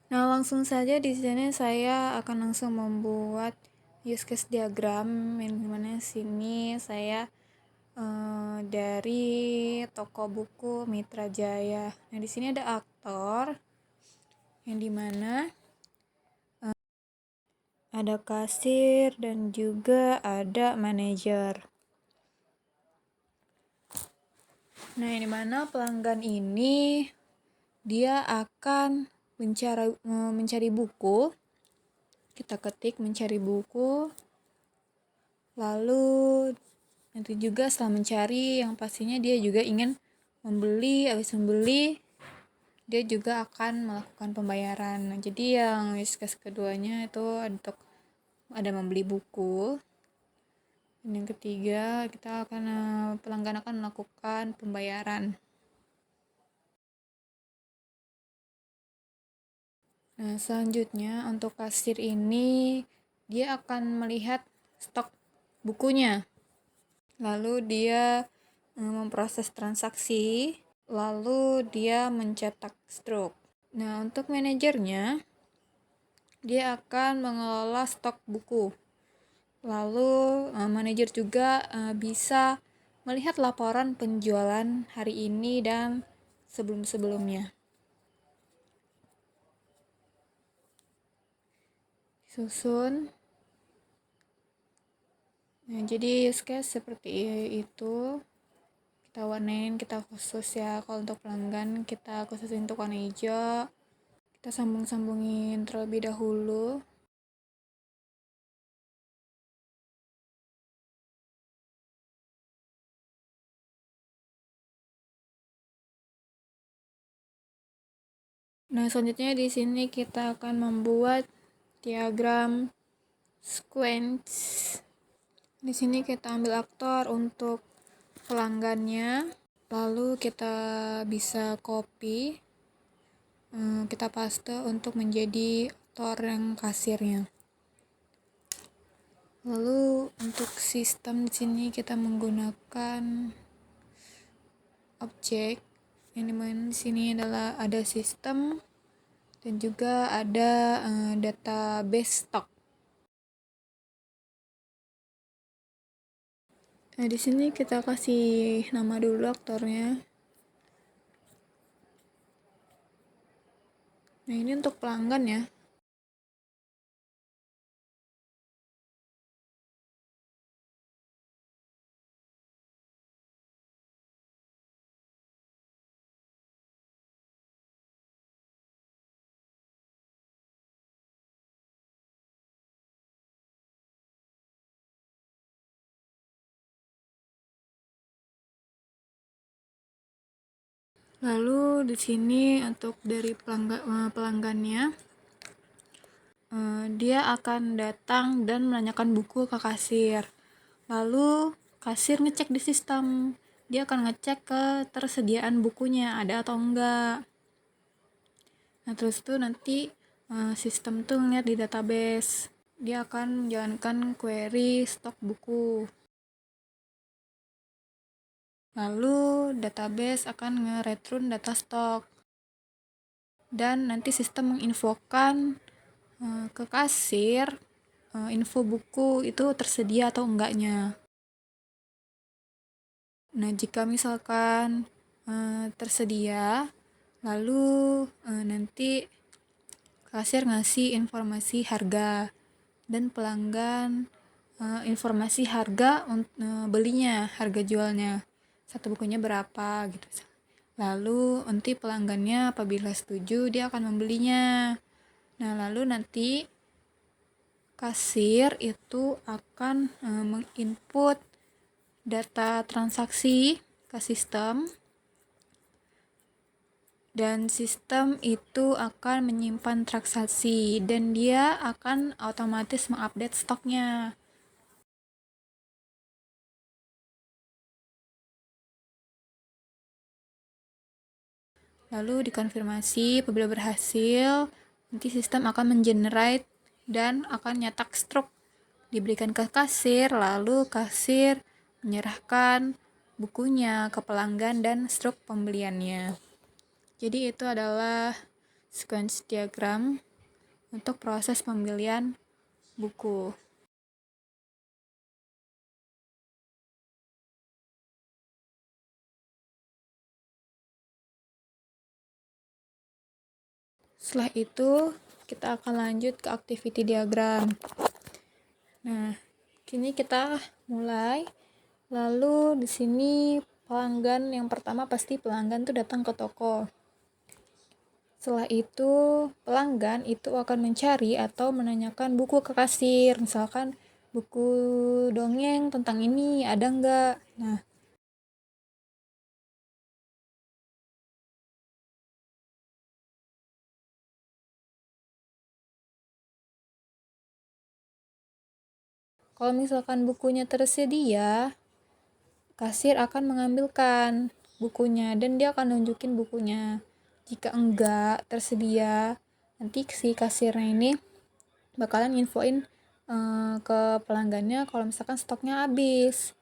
Nah, langsung saja di sini saya akan langsung membuat use case diagram yang dimana sini saya dari toko buku Mitra Jaya. Nah, di sini ada aktor yang dimana ada kasir dan juga ada manajer. Nah, yang dimana pelanggan ini dia akan mencari buku. Kita ketik mencari buku. Lalu nanti juga setelah mencari yang pastinya dia juga ingin membeli. Habis membeli dia juga akan melakukan pembayaran. Nah, jadi yang use case keduanya itu untuk ada membeli buku. Dan yang ketiga kita akan pelanggan akan melakukan pembayaran. Nah, selanjutnya untuk kasir ini dia akan melihat stok bukunya. Lalu dia memproses transaksi, lalu dia mencetak struk. Nah, untuk manajernya dia akan mengelola stok buku. Lalu manajer juga bisa melihat laporan penjualan hari ini dan sebelum-sebelumnya. Susun. Nah, jadi use case seperti itu. Kita warnain, kita khusus ya. Kalau untuk pelanggan kita khususin untuk warna hijau. Kita sambung-sambungin terlebih dahulu. Nah, selanjutnya di sini kita akan membuat diagram sequence. Di sini kita ambil aktor untuk pelanggannya, lalu kita bisa copy, kita paste untuk menjadi aktor yang kasirnya. Lalu untuk sistem di sini kita menggunakan objek yang dimana di sini adalah ada sistem dan juga ada database stock. Nah, di sini kita kasih nama dulu aktornya. Nah, ini untuk pelanggan ya. Lalu di sini untuk dari pelanggannya, dia akan datang dan menanyakan buku ke kasir. Lalu kasir ngecek di sistem, dia akan ngecek ketersediaan bukunya ada atau enggak. Nah, terus tuh nanti sistem tuh ngeliat di database, dia akan menjalankan query stok buku. Lalu database akan nge-return data stok. Dan nanti sistem menginfokan ke kasir info buku itu tersedia atau enggaknya. Nah, jika misalkan tersedia, lalu nanti kasir ngasih informasi harga dan pelanggan informasi harga belinya, harga jualnya. Satu bukunya berapa gitu. Lalu nanti pelanggannya apabila setuju dia akan membelinya. Nah, lalu nanti kasir itu akan menginput data transaksi ke sistem, dan sistem itu akan menyimpan transaksi dan dia akan otomatis mengupdate stoknya. Lalu dikonfirmasi apabila berhasil, nanti sistem akan mengenerate dan akan nyetak stok, diberikan ke kasir, lalu kasir menyerahkan bukunya ke pelanggan dan stok pembeliannya. Jadi itu adalah sequence diagram untuk proses pembelian buku. Setelah itu kita akan lanjut ke activity diagram. Nah, kini kita mulai. Lalu di sini pelanggan yang pertama pasti pelanggan tuh datang ke toko. Setelah itu pelanggan itu akan mencari atau menanyakan buku ke kasir, misalkan buku dongeng tentang ini ada nggak. Nah, kalau misalkan bukunya tersedia, kasir akan mengambilkan bukunya dan dia akan nunjukin bukunya. Jika enggak tersedia, nanti si kasirnya ini bakalan infoin ke pelanggannya kalau misalkan stoknya habis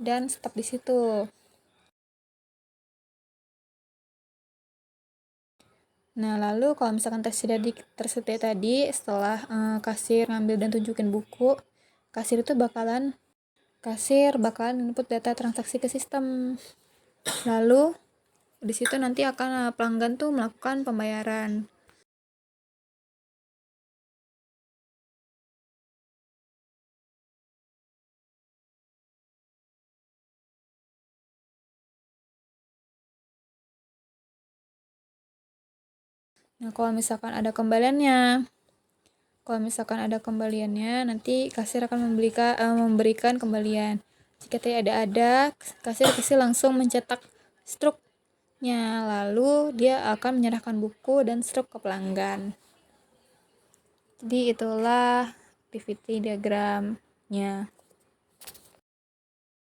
dan stop di situ. Nah, lalu kalau misalkan tersedia tadi, setelah kasir ngambil dan tunjukin buku, kasir bakalan input data transaksi ke sistem. Lalu di situ nanti akan pelanggan tuh melakukan pembayaran. Nah, kalau misalkan ada kembaliannya, nanti kasir akan memberikan kembalian. Jika tidak ada, kasir langsung mencetak struknya, lalu dia akan menyerahkan buku dan struk ke pelanggan. Jadi itulah activity diagramnya.